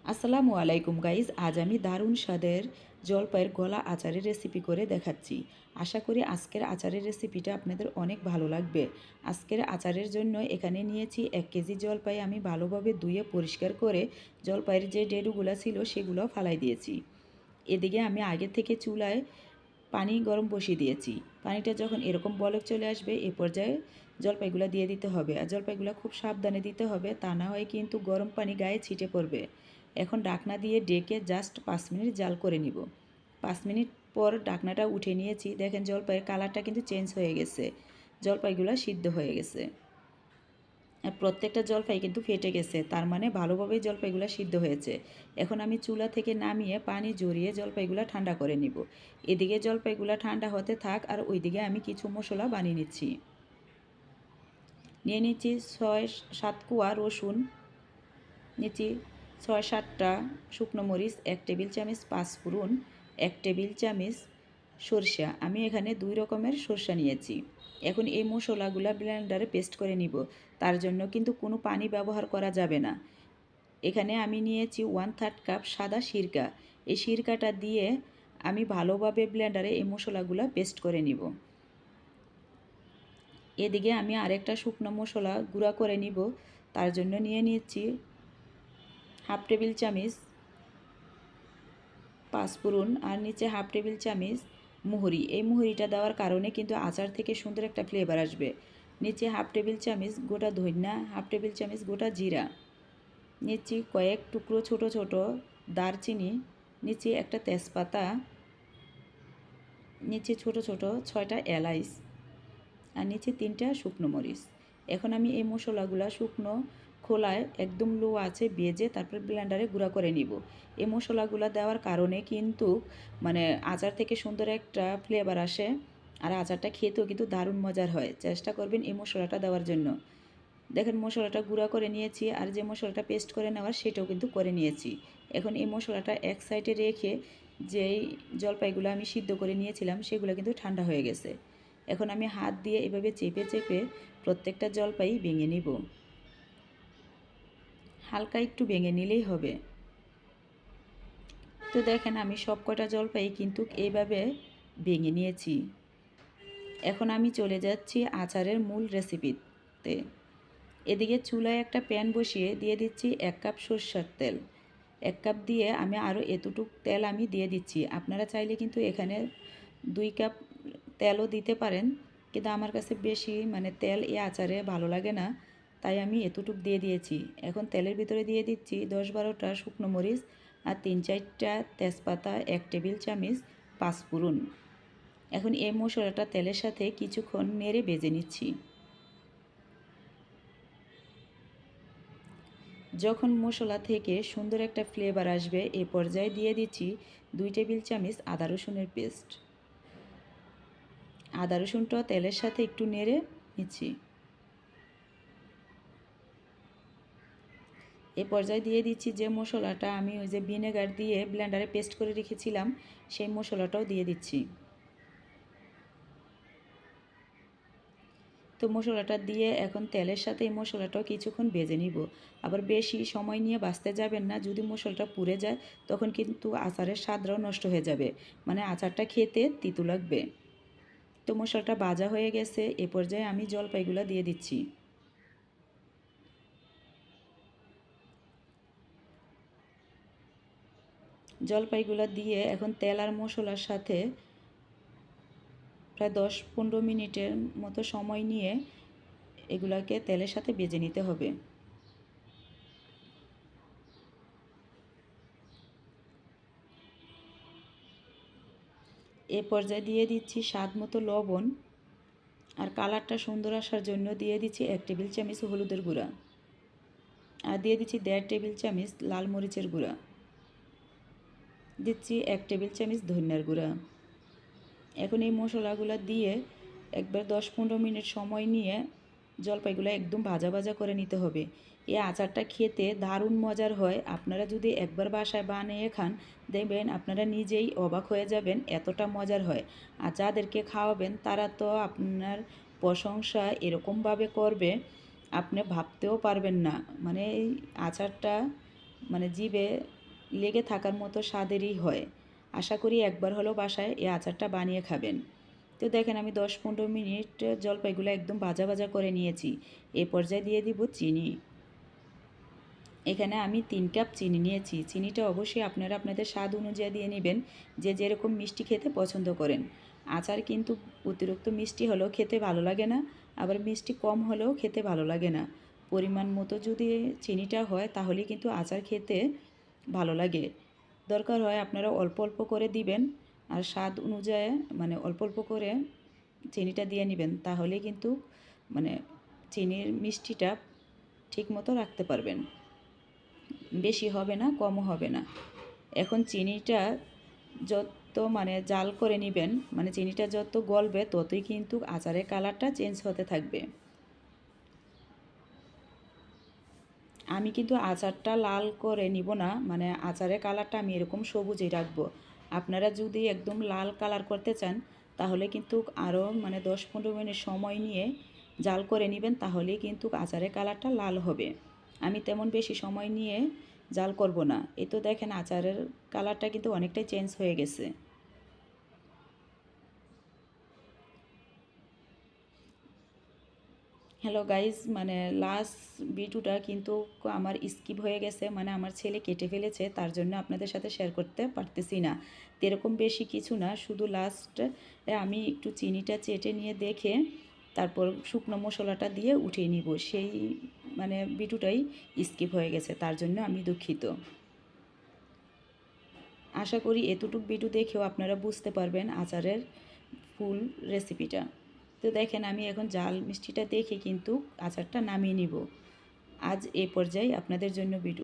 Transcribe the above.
আসসালামু আলাইকুম গাইজ, আজ আমি দারুণ স্বাদের জলপাইয়ের গলা আচারের রেসিপি করে দেখাচ্ছি। আশা করি আজকের আচারের রেসিপিটা আপনাদের অনেক ভালো লাগবে। আজকের আচারের জন্য এখানে নিয়েছি 1 কেজি জলপাই। আমি ভালোভাবে ধুয়ে পরিষ্কার করে জলপাইয়ের যে ডেরুগুলো ছিল সেগুলো ফালাই দিয়েছি। এদিকে আমি আগে থেকে চুলায় পানি গরম বসিয়ে দিয়েছি। পানিটা যখন এরকম বলক চলে আসবে এ পর্যায়ে জলপাইগুলো দিয়ে দিতে হবে। আর জলপাইগুলো খুব সাবধানে দিতে হবে, তা না হয় কিন্তু গরম পানি গায়ে ছিটে পড়বে। এখন ঢাকনা দিয়ে ডেকে জাস্ট 5 মিনিট জাল করে নিব। 5 মিনিট পর ঢাকনাটা উঠে নিয়েছি। দেখেন জলপাইয়ের কালারটা কিন্তু চেঞ্জ হয়ে গেছে, জলপাইগুলো সিদ্ধ হয়ে গেছে। আর প্রত্যেকটা জলপাই কিন্তু ফেটে গেছে, তার মানে ভালোভাবেই জলপাইগুলো সিদ্ধ হয়েছে। এখন আমি চুলা থেকে নামিয়ে পানি ঝরিয়ে জলপাইগুলো ঠান্ডা করে নিব। এদিকে জলপাইগুলো ঠান্ডা হতে থাক আর ওইদিকে আমি কিছু মশলা বানিয়ে নিচ্ছি। নিয়ে নিচ্ছি 6-7 কোয়া রসুন, নিচ্ছি 6-7টা শুকনো মরিচ, 1 টেবিল চামচ পাঁচফোড়ন, 1 টেবিল চামচ সরষা। আমি এখানে 2 রকমের সরষা নিয়েছি। এখন এই মশলাগুলো ব্লেন্ডারে পেস্ট করে নিব। তার জন্য কিন্তু কোনো পানি ব্যবহার করা যাবে না। এখানে আমি নিয়েছি 1/3 কাপ সাদা সিরকা। এই সিরকাটা দিয়ে আমি ভালোভাবে ব্লেন্ডারে এই মশলাগুলো পেস্ট করে নিব। এদিকে আমি আরেকটা শুকনো মশলা গুঁড়া করে নিব। তার জন্য নিয়ে নিচ্ছি 1/2 টেবিল চামচ পাঁচফোড়ন আর নিচে 1/2 টেবিল চামচ মুহুরি। এই মুহুরিটা দেওয়ার কারণে কিন্তু আচার থেকে সুন্দর একটা ফ্লেভার আসবে। নিচে 1/2 টেবিল চামচ গোটা ধনিয়া, 1/2 টেবিল চামচ গোটা জিরা, নিচ্ছি কয়েক টুকরো ছোট ছোট দারচিনি, নিচে একটা তেজপাতা, নিচে ছোট ছোট 6টা এলাচ আর নিচে 3টা শুকনো মরিচ। এখন আমি এই মশলাগুলো শুকনো খোলায় একদম লো আছে ভেজে তারপর ব্লেন্ডারে গুঁড়া করে নিব। এই মশলাগুলো দেওয়ার কারণে কিন্তু আচার থেকে সুন্দর একটা ফ্লেভার আসে আর আচারটা খেতেও কিন্তু দারুণ মজার হয়। চেষ্টা করবেন এই মশলাটা দেওয়ার জন্য। দেখেন মশলাটা গুঁড়া করে নিয়েছি আর যে মশলাটা পেস্ট করে নেওয়ার সেটাও কিন্তু করে নিয়েছি। এখন এই মশলাটা এক সাইডে রেখে যেই জলপাইগুলো আমি সিদ্ধ করে নিয়েছিলাম সেগুলো কিন্তু ঠান্ডা হয়ে গেছে। এখন আমি হাত দিয়ে এভাবে চেপে চেপে প্রত্যেকটা জলপাই ভেঙে নিব। হালকা একটু ভেঙে নিলেই হবে। তো দেখেন আমি সব কটা জলপাই কিন্তু এইভাবে ভেঙে নিয়েছি। এখন আমি চলে যাচ্ছি আচারের মূল রেসিপিতে। এদিকে চুলায় একটা প্যান বসিয়ে দিয়ে দিচ্ছি 1 কাপ সরষের তেল। 1 কাপ দিয়ে আমি আরও এতটুক তেল আমি দিয়ে দিচ্ছি। আপনারা চাইলে কিন্তু এখানে 2 কাপ তেলও দিতে পারেন, কিন্তু আমার কাছে বেশি তেল এই আচারে ভালো লাগে না, তাই আমি এতটুক দিয়ে দিয়েছি। এখন তেলের ভিতরে দিয়ে দিচ্ছি 10-12টা শুকনো মরিচ আর 3-4টা তেজপাতা, 1 টেবিল চামচ পাঁচফোড়ন। এখন এই মশলাটা তেলের সাথে কিছুক্ষণ নেড়ে ভেজে নিচ্ছি। যখন মশলা থেকে সুন্দর একটা ফ্লেভার আসবে এ পর্যায়ে দিয়ে দিচ্ছি 2 টেবিল চামচ আদা রসুনের পেস্ট। আদা রসুনটা তেলের সাথে একটু নেড়ে নিচ্ছি। এ পর্যায়ে দিয়ে দিচ্ছি যে মশলাটা আমি ওই যে ভিনেগার দিয়ে ব্লেন্ডারে পেস্ট করে রেখেছিলাম সেই মশলাটাও দিয়ে দিচ্ছি। তো মশলাটা দিয়ে এখন তেলের সাথে এই মশলাটাও কিছুক্ষণ ভেজে নিব। আবার বেশি সময় নিয়ে ভাজতে যাবেন না, যদি মশলাটা পুড়ে যায় তখন কিন্তু আচারের স্বাদটাও নষ্ট হয়ে যাবে, আচারটা খেতে তিতো লাগবে। তো মশলাটা ভাজা হয়ে গেছে, এ পর্যায়ে আমি জলপাইগুলো দিয়ে দিচ্ছি। জলপাইগুলো দিয়ে এখন তেল আর মশলার সাথে প্রায় 10-15 মিনিটের মতো সময় নিয়ে এগুলাকে তেলের সাথে ভেজে নিতে হবে। এ পর্যায়ে দিয়ে দিচ্ছি স্বাদ মতো লবণ আর কালারটা সুন্দর আসার জন্য দিয়ে দিচ্ছি 1 টেবিল চামচ হলুদের গুঁড়া আর দিয়ে দিচ্ছি 1.5 টেবিল চামচ লাল মরিচের গুঁড়া, দিচ্ছি 1 টেবিল চামচ ধনিয়ার গুঁড়া। এখন এই মশলাগুলো দিয়ে একবার 10-15 মিনিট সময় নিয়ে জলপাইগুলো একদম ভাজা ভাজা করে নিতে হবে। এই আচারটা খেতে দারুণ মজার হয়। আপনারা যদি একবার বাসায় বানিয়ে খান দেখবেন আপনারা নিজেই অবাক হয়ে যাবেন, এতটা মজার হয়। আর যাদেরকে খাওয়াবেন তারা তো আপনার প্রশংসা এরকমভাবে করবে আপনি ভাবতেও পারবেন না। এই আচারটা জিভে লেগে থাকার মতো স্বাদেরই হয়। আশা করি একবার হলেও বাসায় এই আচারটা বানিয়ে খাবেন। তো দেখেন আমি 10-15 মিনিট জলপাইগুলো একদম ভাজা ভাজা করে নিয়েছি। এই পর্যায়ে দিয়ে দিব চিনি। এখানে আমি 3 কাপ চিনি নিয়েছি। চিনিটা অবশ্যই আপনারা আপনাদের স্বাদ অনুযায়ী দিয়ে নেবেন, যে যেরকম মিষ্টি খেতে পছন্দ করেন। আচার কিন্তু অতিরিক্ত মিষ্টি হলেও খেতে ভালো লাগে না, আবার মিষ্টি কম হলেও খেতে ভালো লাগে না। পরিমাণ মতো যদি চিনিটা হয় তাহলে কিন্তু আচার খেতে ভালো লাগে। দরকার হয় আপনারা অল্প অল্প করে দিবেন, আর স্বাদ অনুযায়ী মানে অল্প অল্প করে চিনিটা দিয়ে নেবেন, তাহলে কিন্তু মানে চিনির মিষ্টিটা ঠিকমতো রাখতে পারবেন। বেশি হবে না, কমও হবে না। এখন চিনিটা যত মানে জাল করে নেবেন, মানে চিনিটা যত গলবে ততই কিন্তু আচারের কালারটা চেঞ্জ হতে থাকবে। আমি কিন্তু আচারটা লাল করে নিব না, মানে আচারের কালারটা আমি এরকম সবুজই রাখবো। আপনারা যদি একদম লাল কালার করতে চান তাহলে কিন্তু আরও মানে 10-15 মিনিট সময় নিয়ে জাল করে নেবেন, তাহলেই কিন্তু আচারের কালারটা লাল হবে। আমি তেমন বেশি সময় নিয়ে জাল করব না। এই তো দেখেন আচারের কালারটা কিন্তু অনেকটাই চেঞ্জ হয়ে গেছে। হ্যালো গাইজ, মানে লাস্ট ভিডিওটা কিন্তু আমার স্কিপ হয়ে গেছে, মানে আমার ছেলে কেটে ফেলেছে, তার জন্য আপনাদের সাথে শেয়ার করতে পারতেছি না। তো এরকম বেশি কিছু না, শুধু লাস্টে আমি একটু চিনিটা চেটে নিয়ে দেখে তারপর শুকনো মশলাটা দিয়ে উঠিয়ে নিব, সেই মানে ভিডিওটাই স্কিপ হয়ে গেছে, তার জন্য আমি দুঃখিত। আশা করি এতটুকু ভিডিও দেখেও আপনারা বুঝতে পারবেন আচারের ফুল রেসিপিটা। তো দেখেন আমি এখন জাল মিষ্টিটা দেখে কিন্তু আচারটা নামিয়ে নিব। আজ এই পর্যায়ে আপনাদের জন্য ভিডিও।